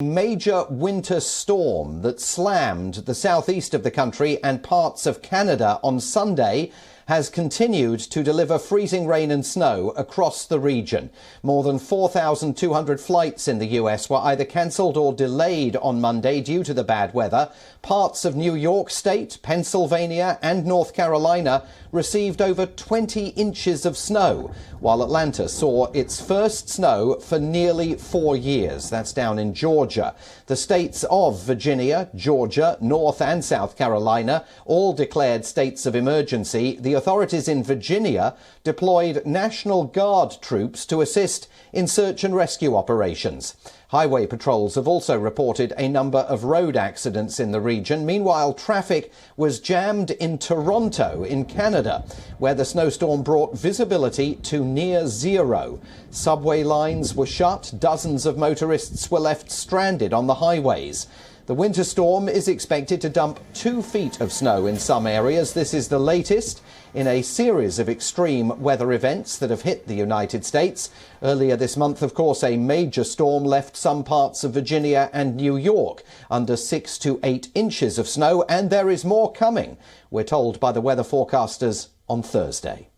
Major winter storm that slammed the southeast of the country and parts of Canada on Sunday has continued to deliver freezing rain and snow across the region. More than 4,200 flights in the US were either cancelled or delayed on Monday due to the bad weather. Parts of New York State, Pennsylvania and North Carolina received over 20 inches of snow, while Atlanta saw its first snow for nearly 4 years. That's down in Georgia. The states of Virginia, Georgia, North and South Carolina all declared states of emergency. The authorities in Virginia deployed National Guard troops to assist in search and rescue operations. Highway patrols have also reported a number of road accidents in the region. Meanwhile, traffic was jammed in Toronto in Canada, where the snowstorm brought visibility to near zero. Subway lines were shut. Dozens of motorists were left stranded on the highways. The winter storm is expected to dump 2 feet of snow in some areas. This is the latest in a series of extreme weather events that have hit the United States. Earlier this month, of course, a major storm left some parts of Virginia and New York under 6 to 8 inches of snow, and there is more coming, we're told by the weather forecasters on Thursday.